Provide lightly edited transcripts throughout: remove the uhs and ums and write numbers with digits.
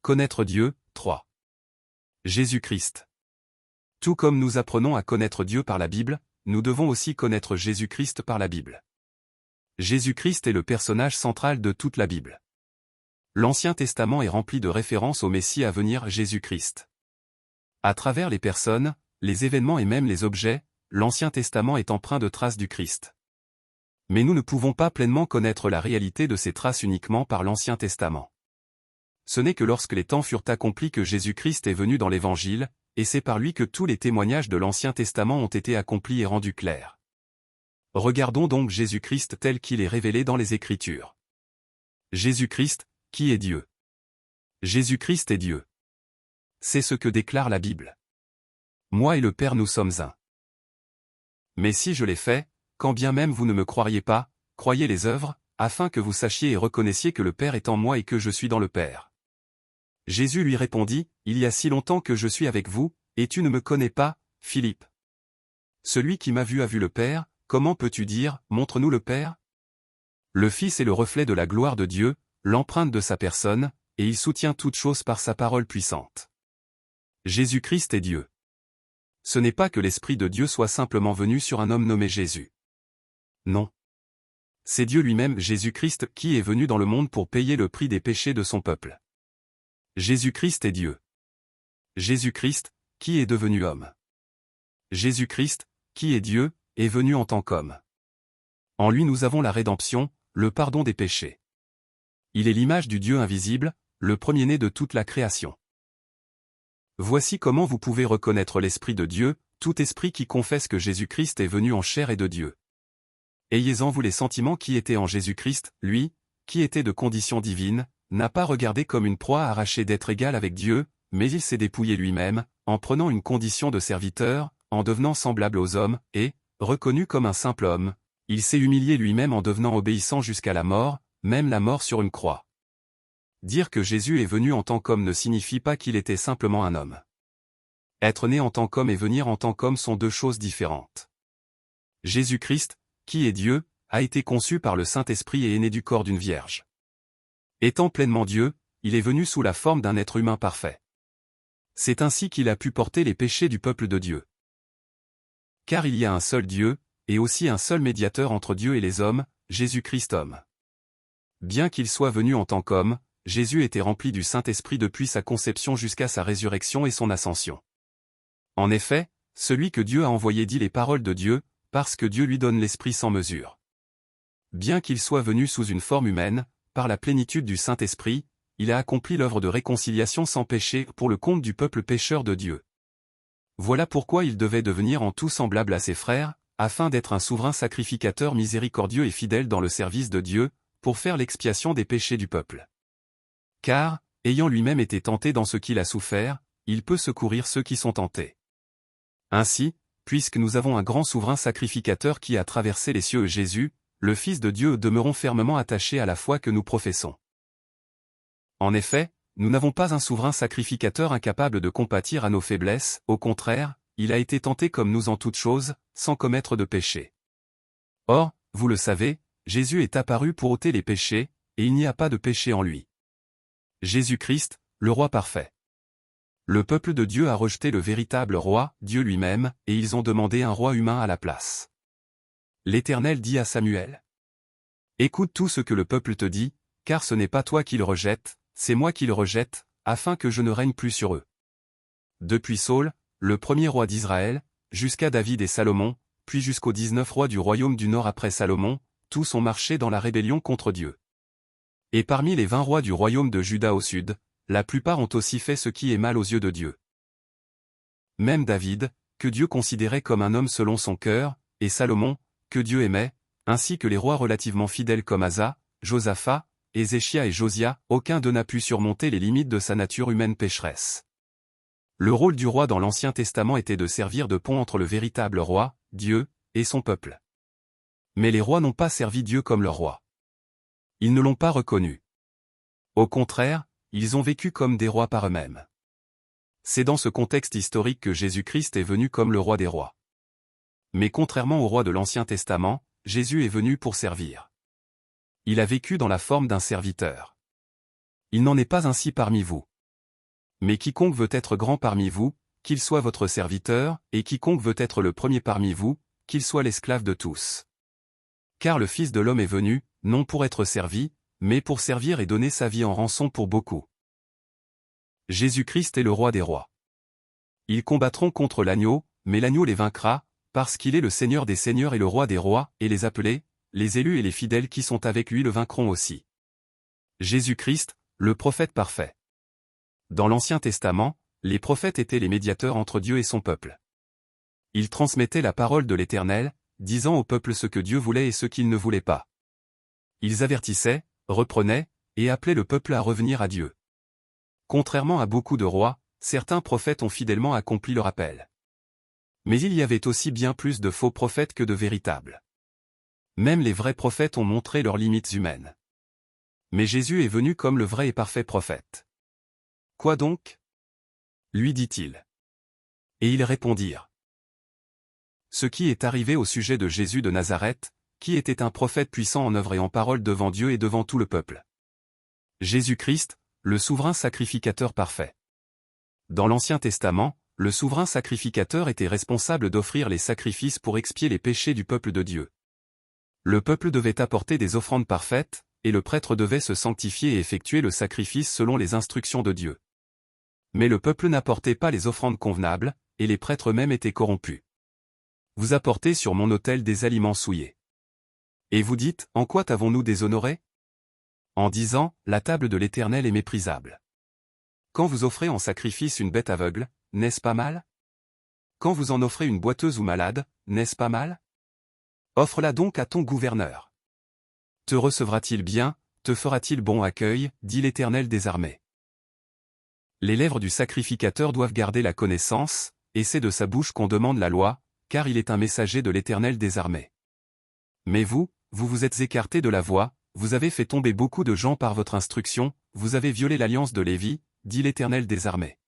Connaître Dieu, 3. Jésus-Christ. Tout comme nous apprenons à connaître Dieu par la Bible, nous devons aussi connaître Jésus-Christ par la Bible. Jésus-Christ est le personnage central de toute la Bible. L'Ancien Testament est rempli de références au Messie à venir, Jésus-Christ. À travers les personnes, les événements et même les objets, l'Ancien Testament est empreint de traces du Christ. Mais nous ne pouvons pas pleinement connaître la réalité de ces traces uniquement par l'Ancien Testament. Ce n'est que lorsque les temps furent accomplis que Jésus-Christ est venu dans l'Évangile, et c'est par lui que tous les témoignages de l'Ancien Testament ont été accomplis et rendus clairs. Regardons donc Jésus-Christ tel qu'il est révélé dans les Écritures. Jésus-Christ, qui est Dieu? Jésus-Christ est Dieu. C'est ce que déclare la Bible. Moi et le Père nous sommes un. Mais si je l'ai fait, quand bien même vous ne me croiriez pas, croyez les œuvres, afin que vous sachiez et reconnaissiez que le Père est en moi et que je suis dans le Père. Jésus lui répondit, il y a si longtemps que je suis avec vous, et tu ne me connais pas, Philippe. Celui qui m'a vu a vu le Père, comment peux-tu dire, montre-nous le Père? Le Fils est le reflet de la gloire de Dieu, l'empreinte de sa personne, et il soutient toute chose par sa parole puissante. Jésus-Christ est Dieu. Ce n'est pas que l'Esprit de Dieu soit simplement venu sur un homme nommé Jésus. Non. C'est Dieu lui-même, Jésus-Christ, qui est venu dans le monde pour payer le prix des péchés de son peuple. Jésus-Christ est Dieu. Jésus-Christ, qui est devenu homme. Jésus-Christ, qui est Dieu, est venu en tant qu'homme. En lui nous avons la rédemption, le pardon des péchés. Il est l'image du Dieu invisible, le premier-né de toute la création. Voici comment vous pouvez reconnaître l'Esprit de Dieu, tout esprit qui confesse que Jésus-Christ est venu en chair et de Dieu. Ayez-en vous les sentiments qui étaient en Jésus-Christ, lui, qui était de condition divine, n'a pas regardé comme une proie arrachée d'être égal avec Dieu, mais il s'est dépouillé lui-même, en prenant une condition de serviteur, en devenant semblable aux hommes, et, reconnu comme un simple homme, il s'est humilié lui-même en devenant obéissant jusqu'à la mort, même la mort sur une croix. Dire que Jésus est venu en tant qu'homme ne signifie pas qu'il était simplement un homme. Être né en tant qu'homme et venir en tant qu'homme sont deux choses différentes. Jésus-Christ, qui est Dieu, a été conçu par le Saint-Esprit et est né du corps d'une vierge. Étant pleinement Dieu, il est venu sous la forme d'un être humain parfait. C'est ainsi qu'il a pu porter les péchés du peuple de Dieu. Car il y a un seul Dieu, et aussi un seul médiateur entre Dieu et les hommes, Jésus-Christ homme. Bien qu'il soit venu en tant qu'homme, Jésus était rempli du Saint-Esprit depuis sa conception jusqu'à sa résurrection et son ascension. En effet, celui que Dieu a envoyé dit les paroles de Dieu, parce que Dieu lui donne l'Esprit sans mesure. Bien qu'il soit venu sous une forme humaine, par la plénitude du Saint-Esprit, il a accompli l'œuvre de réconciliation sans péché pour le compte du peuple pécheur de Dieu. Voilà pourquoi il devait devenir en tout semblable à ses frères, afin d'être un souverain sacrificateur miséricordieux et fidèle dans le service de Dieu, pour faire l'expiation des péchés du peuple. Car, ayant lui-même été tenté dans ce qu'il a souffert, il peut secourir ceux qui sont tentés. Ainsi, puisque nous avons un grand souverain sacrificateur qui a traversé les cieux, Jésus, le Fils de Dieu, demeurons fermement attachés à la foi que nous professons. En effet, nous n'avons pas un souverain sacrificateur incapable de compatir à nos faiblesses, au contraire, il a été tenté comme nous en toutes choses, sans commettre de péché. Or, vous le savez, Jésus est apparu pour ôter les péchés, et il n'y a pas de péché en lui. Jésus-Christ, le roi parfait. Le peuple de Dieu a rejeté le véritable roi, Dieu lui-même, et ils ont demandé un roi humain à la place. L'Éternel dit à Samuel. Écoute tout ce que le peuple te dit, car ce n'est pas toi qui le rejette, c'est moi qui le rejette, afin que je ne règne plus sur eux. Depuis Saül, le premier roi d'Israël, jusqu'à David et Salomon, puis jusqu'aux 19 rois du royaume du Nord après Salomon, tous ont marché dans la rébellion contre Dieu. Et parmi les 20 rois du royaume de Juda au sud, la plupart ont aussi fait ce qui est mal aux yeux de Dieu. Même David, que Dieu considérait comme un homme selon son cœur, et Salomon, que Dieu aimait, ainsi que les rois relativement fidèles comme Asa, Josaphat, Ézéchia et Josia, aucun d'eux n'a pu surmonter les limites de sa nature humaine pécheresse. Le rôle du roi dans l'Ancien Testament était de servir de pont entre le véritable roi, Dieu, et son peuple. Mais les rois n'ont pas servi Dieu comme leur roi. Ils ne l'ont pas reconnu. Au contraire, ils ont vécu comme des rois par eux-mêmes. C'est dans ce contexte historique que Jésus-Christ est venu comme le roi des rois. Mais contrairement au roi de l'Ancien Testament, Jésus est venu pour servir. Il a vécu dans la forme d'un serviteur. Il n'en est pas ainsi parmi vous. Mais quiconque veut être grand parmi vous, qu'il soit votre serviteur, et quiconque veut être le premier parmi vous, qu'il soit l'esclave de tous. Car le Fils de l'homme est venu, non pour être servi, mais pour servir et donner sa vie en rançon pour beaucoup. Jésus-Christ est le roi des rois. Ils combattront contre l'agneau, mais l'agneau les vaincra, parce qu'il est le Seigneur des seigneurs et le roi des rois, et les appelés, les élus et les fidèles qui sont avec lui le vaincront aussi. Jésus-Christ, le prophète parfait. Dans l'Ancien Testament, les prophètes étaient les médiateurs entre Dieu et son peuple. Ils transmettaient la parole de l'Éternel, disant au peuple ce que Dieu voulait et ce qu'il ne voulait pas. Ils avertissaient, reprenaient, et appelaient le peuple à revenir à Dieu. Contrairement à beaucoup de rois, certains prophètes ont fidèlement accompli leur appel. Mais il y avait aussi bien plus de faux prophètes que de véritables. Même les vrais prophètes ont montré leurs limites humaines. Mais Jésus est venu comme le vrai et parfait prophète. Quoi donc? Lui dit-il. Et ils répondirent. Ce qui est arrivé au sujet de Jésus de Nazareth, qui était un prophète puissant en œuvre et en parole devant Dieu et devant tout le peuple. Jésus-Christ, le souverain sacrificateur parfait. Dans l'Ancien Testament, le souverain sacrificateur était responsable d'offrir les sacrifices pour expier les péchés du peuple de Dieu. Le peuple devait apporter des offrandes parfaites, et le prêtre devait se sanctifier et effectuer le sacrifice selon les instructions de Dieu. Mais le peuple n'apportait pas les offrandes convenables, et les prêtres eux-mêmes étaient corrompus. Vous apportez sur mon autel des aliments souillés. Et vous dites, en quoi t'avons-nous déshonoré? En disant, la table de l'Éternel est méprisable. Quand vous offrez en sacrifice une bête aveugle, n'est-ce pas mal? Quand vous en offrez une boiteuse ou malade, n'est-ce pas mal? Offre-la donc à ton gouverneur. Te recevra-t-il bien, te fera-t-il bon accueil, dit l'Éternel des armées. Les lèvres du sacrificateur doivent garder la connaissance, et c'est de sa bouche qu'on demande la loi, car il est un messager de l'Éternel des armées. Mais vous vous êtes écartés de la voie, vous avez fait tomber beaucoup de gens par votre instruction, vous avez violé l'alliance de Lévi, dit l'Éternel des armées.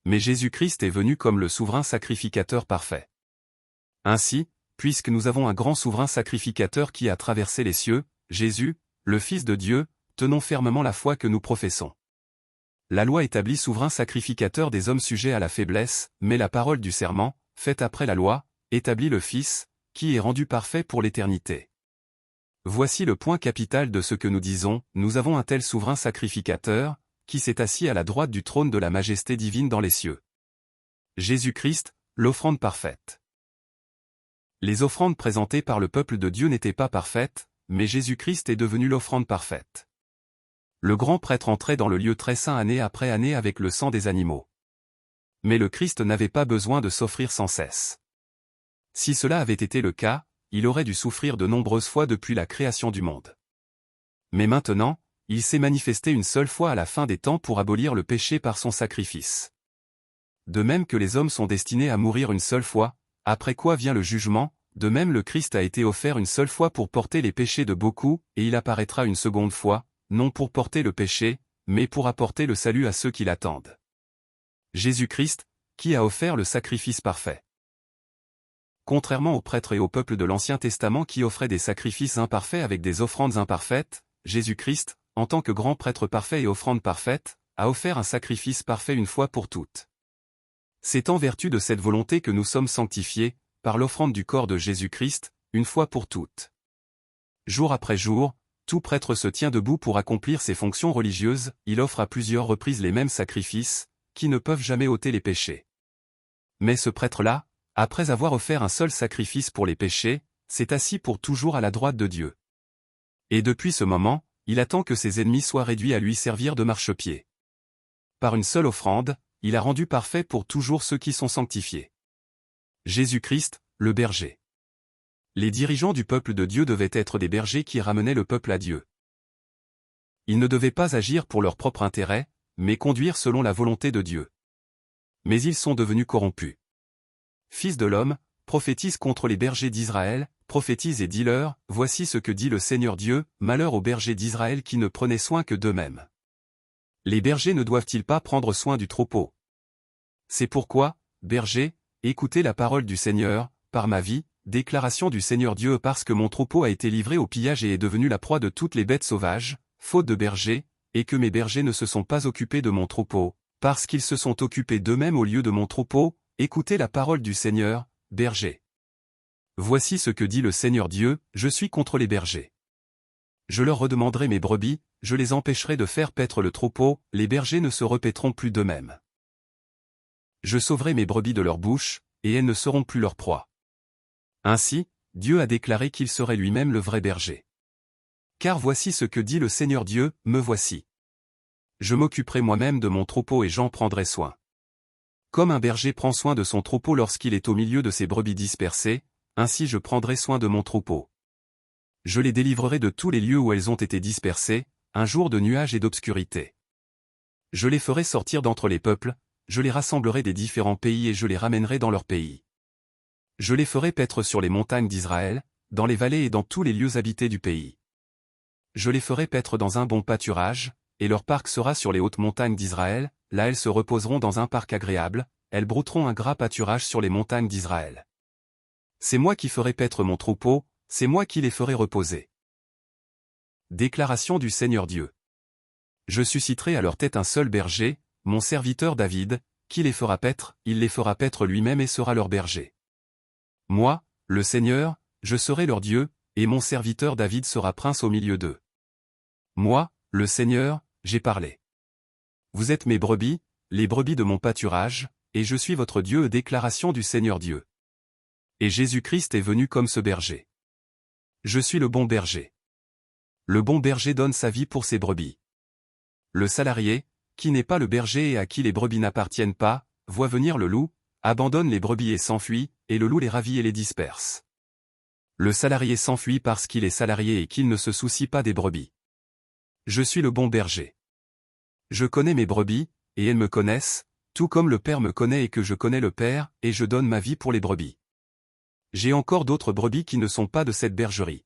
Mais Jésus-Christ est venu comme le souverain sacrificateur parfait. Ainsi, puisque nous avons un grand souverain sacrificateur qui a traversé les cieux, Jésus, le Fils de Dieu, tenons fermement la foi que nous professons. La loi établit souverain sacrificateur des hommes sujets à la faiblesse, mais la parole du serment, faite après la loi, établit le Fils, qui est rendu parfait pour l'éternité. Voici le point capital de ce que nous disons, nous avons un tel souverain sacrificateur, qui s'est assis à la droite du trône de la majesté divine dans les cieux. Jésus-Christ, l'offrande parfaite. Les offrandes présentées par le peuple de Dieu n'étaient pas parfaites, mais Jésus-Christ est devenu l'offrande parfaite. Le grand prêtre entrait dans le lieu très saint année après année avec le sang des animaux. Mais le Christ n'avait pas besoin de s'offrir sans cesse. Si cela avait été le cas, il aurait dû souffrir de nombreuses fois depuis la création du monde. Mais maintenant, il s'est manifesté une seule fois à la fin des temps pour abolir le péché par son sacrifice. De même que les hommes sont destinés à mourir une seule fois, après quoi vient le jugement, de même le Christ a été offert une seule fois pour porter les péchés de beaucoup, et il apparaîtra une seconde fois, non pour porter le péché, mais pour apporter le salut à ceux qui l'attendent. Jésus-Christ, qui a offert le sacrifice parfait. Contrairement aux prêtres et au peuple de l'Ancien Testament qui offraient des sacrifices imparfaits avec des offrandes imparfaites, Jésus-Christ, en tant que grand prêtre parfait et offrande parfaite, a offert un sacrifice parfait une fois pour toutes. C'est en vertu de cette volonté que nous sommes sanctifiés, par l'offrande du corps de Jésus-Christ, une fois pour toutes. Jour après jour, tout prêtre se tient debout pour accomplir ses fonctions religieuses, il offre à plusieurs reprises les mêmes sacrifices, qui ne peuvent jamais ôter les péchés. Mais ce prêtre-là, après avoir offert un seul sacrifice pour les péchés, s'est assis pour toujours à la droite de Dieu. Et depuis ce moment, il attend que ses ennemis soient réduits à lui servir de marchepied. Par une seule offrande, il a rendu parfait pour toujours ceux qui sont sanctifiés. Jésus-Christ, le berger. Les dirigeants du peuple de Dieu devaient être des bergers qui ramenaient le peuple à Dieu. Ils ne devaient pas agir pour leur propre intérêt, mais conduire selon la volonté de Dieu. Mais ils sont devenus corrompus. Fils de l'homme, prophétise contre les bergers d'Israël, prophétise et dis-leur, voici ce que dit le Seigneur Dieu, malheur aux bergers d'Israël qui ne prenaient soin que d'eux-mêmes. Les bergers ne doivent-ils pas prendre soin du troupeau? C'est pourquoi, bergers, écoutez la parole du Seigneur, par ma vie, déclaration du Seigneur Dieu parce que mon troupeau a été livré au pillage et est devenu la proie de toutes les bêtes sauvages, faute de bergers, et que mes bergers ne se sont pas occupés de mon troupeau, Parce qu'ils se sont occupés d'eux-mêmes au lieu de mon troupeau, écoutez la parole du Seigneur, berger. Voici ce que dit le Seigneur Dieu, je suis contre les bergers. Je leur redemanderai mes brebis, je les empêcherai de faire paître le troupeau, les bergers ne se repaîtront plus d'eux-mêmes. Je sauverai mes brebis de leur bouche, et elles ne seront plus leur proie. Ainsi, Dieu a déclaré qu'il serait lui-même le vrai berger. Car voici ce que dit le Seigneur Dieu, me voici. Je m'occuperai moi-même de mon troupeau et j'en prendrai soin. Comme un berger prend soin de son troupeau lorsqu'il est au milieu de ses brebis dispersées, ainsi je prendrai soin de mon troupeau. Je les délivrerai de tous les lieux où elles ont été dispersées, un jour de nuages et d'obscurité. Je les ferai sortir d'entre les peuples, je les rassemblerai des différents pays et je les ramènerai dans leur pays. Je les ferai paître sur les montagnes d'Israël, dans les vallées et dans tous les lieux habités du pays. Je les ferai paître dans un bon pâturage, et leur parc sera sur les hautes montagnes d'Israël, là elles se reposeront dans un parc agréable, elles brouteront un gras pâturage sur les montagnes d'Israël. C'est moi qui ferai paître mon troupeau, c'est moi qui les ferai reposer. Déclaration du Seigneur Dieu. Je susciterai à leur tête un seul berger, mon serviteur David, qui les fera paître, il les fera paître lui-même et sera leur berger. Moi, le Seigneur, je serai leur Dieu, et mon serviteur David sera prince au milieu d'eux. Moi, le Seigneur, j'ai parlé. Vous êtes mes brebis, les brebis de mon pâturage, et je suis votre Dieu. Déclaration du Seigneur Dieu. Et Jésus-Christ est venu comme ce berger. Je suis le bon berger. Le bon berger donne sa vie pour ses brebis. Le salarié, qui n'est pas le berger et à qui les brebis n'appartiennent pas, voit venir le loup, abandonne les brebis et s'enfuit, et le loup les ravit et les disperse. Le salarié s'enfuit parce qu'il est salarié et qu'il ne se soucie pas des brebis. Je suis le bon berger. Je connais mes brebis, et elles me connaissent, tout comme le Père me connaît et que je connais le Père, et je donne ma vie pour les brebis. J'ai encore d'autres brebis qui ne sont pas de cette bergerie.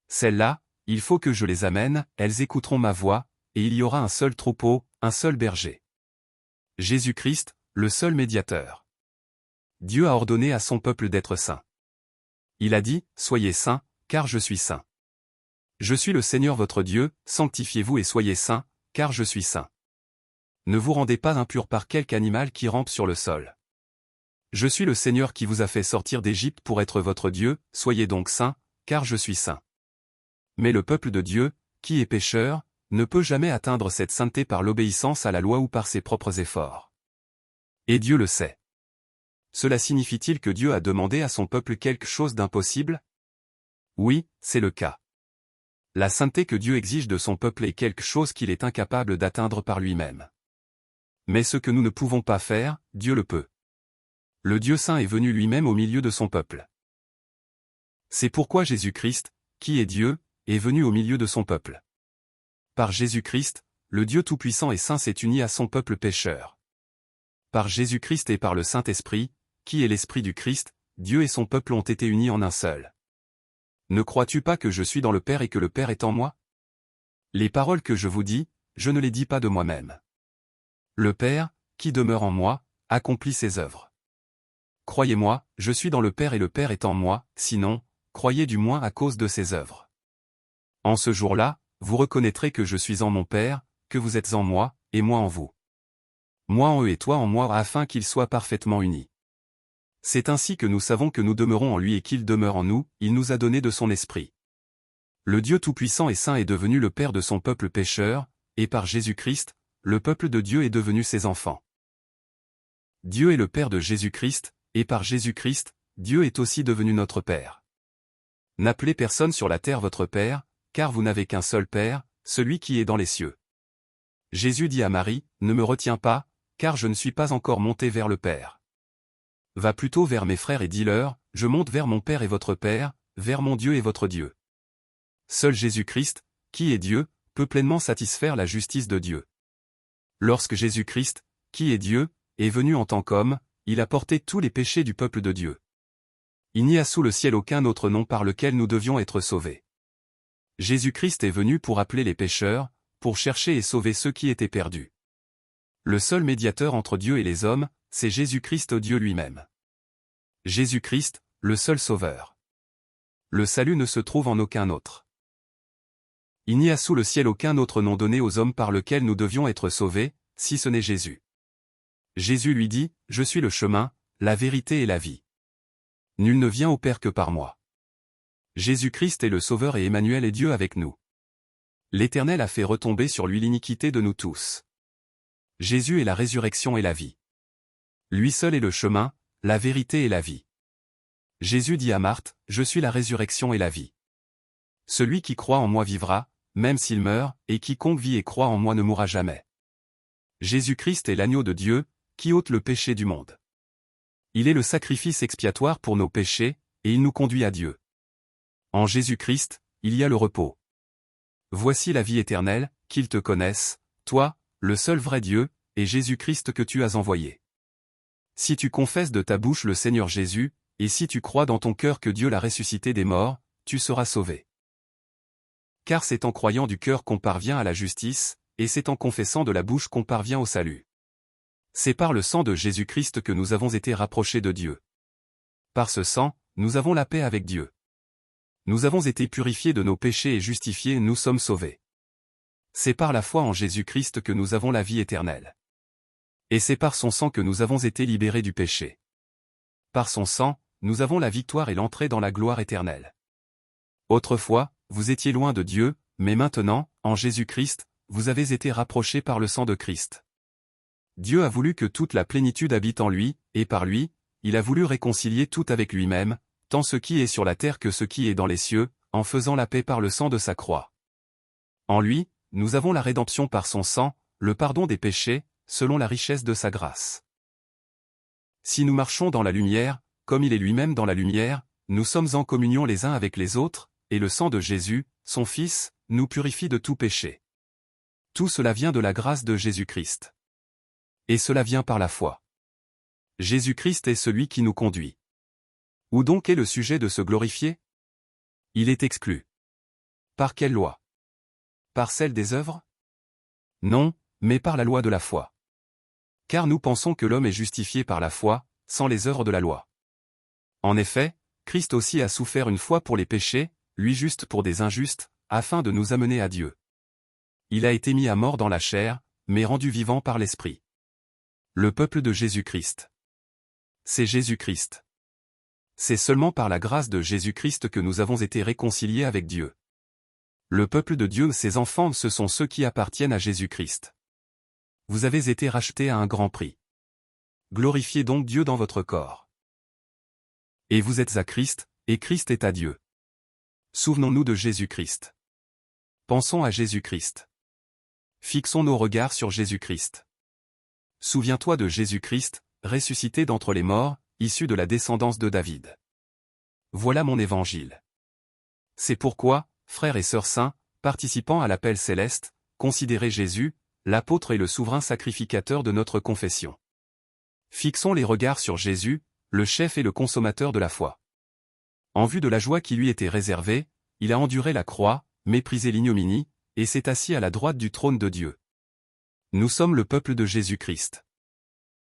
Celles-là, il faut que je les amène, elles écouteront ma voix, et il y aura un seul troupeau, un seul berger. Jésus-Christ, le seul médiateur. Dieu a ordonné à son peuple d'être saint. Il a dit, soyez saints, car je suis saint. Je suis le Seigneur votre Dieu, sanctifiez-vous et soyez saints, car je suis saint. Ne vous rendez pas impurs par quelque animal qui rampe sur le sol. Je suis le Seigneur qui vous a fait sortir d'Égypte pour être votre Dieu, soyez donc saints, car je suis saint. Mais le peuple de Dieu, qui est pécheur, ne peut jamais atteindre cette sainteté par l'obéissance à la loi ou par ses propres efforts. Et Dieu le sait. Cela signifie-t-il que Dieu a demandé à son peuple quelque chose d'impossible? Oui, c'est le cas. La sainteté que Dieu exige de son peuple est quelque chose qu'il est incapable d'atteindre par lui-même. Mais ce que nous ne pouvons pas faire, Dieu le peut. Le Dieu saint est venu lui-même au milieu de son peuple. C'est pourquoi Jésus-Christ, qui est Dieu, est venu au milieu de son peuple. Par Jésus-Christ, le Dieu Tout-Puissant et Saint s'est uni à son peuple pécheur. Par Jésus-Christ et par le Saint-Esprit, qui est l'Esprit du Christ, Dieu et son peuple ont été unis en un seul. Ne crois-tu pas que je suis dans le Père et que le Père est en moi? Les paroles que je vous dis, je ne les dis pas de moi-même. Le Père, qui demeure en moi, accomplit ses œuvres. Croyez-moi, je suis dans le Père et le Père est en moi, sinon, croyez du moins à cause de ses œuvres. En ce jour-là, vous reconnaîtrez que je suis en mon Père, que vous êtes en moi, et moi en vous. Moi en eux et toi en moi afin qu'ils soient parfaitement unis. C'est ainsi que nous savons que nous demeurons en lui et qu'il demeure en nous, il nous a donné de son esprit. Le Dieu Tout-Puissant et Saint est devenu le Père de son peuple pécheur, et par Jésus-Christ, le peuple de Dieu est devenu ses enfants. Dieu est le Père de Jésus-Christ, et par Jésus-Christ, Dieu est aussi devenu notre Père. N'appelez personne sur la terre votre Père, car vous n'avez qu'un seul Père, celui qui est dans les cieux. Jésus dit à Marie, ne me retiens pas, car je ne suis pas encore monté vers le Père. Va plutôt vers mes frères et dis-leur, je monte vers mon Père et votre Père, vers mon Dieu et votre Dieu. Seul Jésus-Christ, qui est Dieu, peut pleinement satisfaire la justice de Dieu. Lorsque Jésus-Christ, qui est Dieu, est venu en tant qu'homme, il a porté tous les péchés du peuple de Dieu. Il n'y a sous le ciel aucun autre nom par lequel nous devions être sauvés. Jésus-Christ est venu pour appeler les pécheurs, pour chercher et sauver ceux qui étaient perdus. Le seul médiateur entre Dieu et les hommes, c'est Jésus-Christ Dieu lui-même. Jésus-Christ, le seul sauveur. Le salut ne se trouve en aucun autre. Il n'y a sous le ciel aucun autre nom donné aux hommes par lequel nous devions être sauvés, si ce n'est Jésus. Jésus lui dit, « Je suis le chemin, la vérité et la vie. Nul ne vient au Père que par moi. » Jésus-Christ est le Sauveur et Emmanuel est Dieu avec nous. L'Éternel a fait retomber sur lui l'iniquité de nous tous. Jésus est la résurrection et la vie. Lui seul est le chemin, la vérité et la vie. Jésus dit à Marthe, « Je suis la résurrection et la vie. Celui qui croit en moi vivra, même s'il meurt, et quiconque vit et croit en moi ne mourra jamais. » Jésus-Christ est l'agneau de Dieu, qui ôte le péché du monde. Il est le sacrifice expiatoire pour nos péchés, et il nous conduit à Dieu. En Jésus-Christ, il y a le repos. Voici la vie éternelle, qu'ils te connaissent, toi, le seul vrai Dieu, et Jésus-Christ que tu as envoyé. Si tu confesses de ta bouche le Seigneur Jésus, et si tu crois dans ton cœur que Dieu l'a ressuscité des morts, tu seras sauvé. Car c'est en croyant du cœur qu'on parvient à la justice, et c'est en confessant de la bouche qu'on parvient au salut. C'est par le sang de Jésus-Christ que nous avons été rapprochés de Dieu. Par ce sang, nous avons la paix avec Dieu. Nous avons été purifiés de nos péchés et justifiés, nous sommes sauvés. C'est par la foi en Jésus-Christ que nous avons la vie éternelle. Et c'est par son sang que nous avons été libérés du péché. Par son sang, nous avons la victoire et l'entrée dans la gloire éternelle. Autrefois, vous étiez loin de Dieu, mais maintenant, en Jésus-Christ, vous avez été rapprochés par le sang de Christ. Dieu a voulu que toute la plénitude habite en lui, et par lui, il a voulu réconcilier tout avec lui-même, tant ce qui est sur la terre que ce qui est dans les cieux, en faisant la paix par le sang de sa croix. En lui, nous avons la rédemption par son sang, le pardon des péchés, selon la richesse de sa grâce. Si nous marchons dans la lumière, comme il est lui-même dans la lumière, nous sommes en communion les uns avec les autres, et le sang de Jésus, son Fils, nous purifie de tout péché. Tout cela vient de la grâce de Jésus-Christ. Et cela vient par la foi. Jésus-Christ est celui qui nous conduit. Où donc est le sujet de se glorifier? Il est exclu. Par quelle loi? Par celle des œuvres? Non, mais par la loi de la foi. Car nous pensons que l'homme est justifié par la foi, sans les œuvres de la loi. En effet, Christ aussi a souffert une fois pour les péchés, lui juste pour des injustes, afin de nous amener à Dieu. Il a été mis à mort dans la chair, mais rendu vivant par l'Esprit. Le peuple de Jésus-Christ. C'est Jésus-Christ. C'est seulement par la grâce de Jésus-Christ que nous avons été réconciliés avec Dieu. Le peuple de Dieu, ses enfants, ce sont ceux qui appartiennent à Jésus-Christ. Vous avez été rachetés à un grand prix. Glorifiez donc Dieu dans votre corps. Et vous êtes à Christ, et Christ est à Dieu. Souvenons-nous de Jésus-Christ. Pensons à Jésus-Christ. Fixons nos regards sur Jésus-Christ. Souviens-toi de Jésus-Christ, ressuscité d'entre les morts, issu de la descendance de David. Voilà mon évangile. C'est pourquoi, frères et sœurs saints, participant à l'appel céleste, considérez Jésus, l'apôtre et le souverain sacrificateur de notre confession. Fixons les regards sur Jésus, le chef et le consommateur de la foi. En vue de la joie qui lui était réservée, il a enduré la croix, méprisé l'ignominie, et s'est assis à la droite du trône de Dieu. Nous sommes le peuple de Jésus-Christ.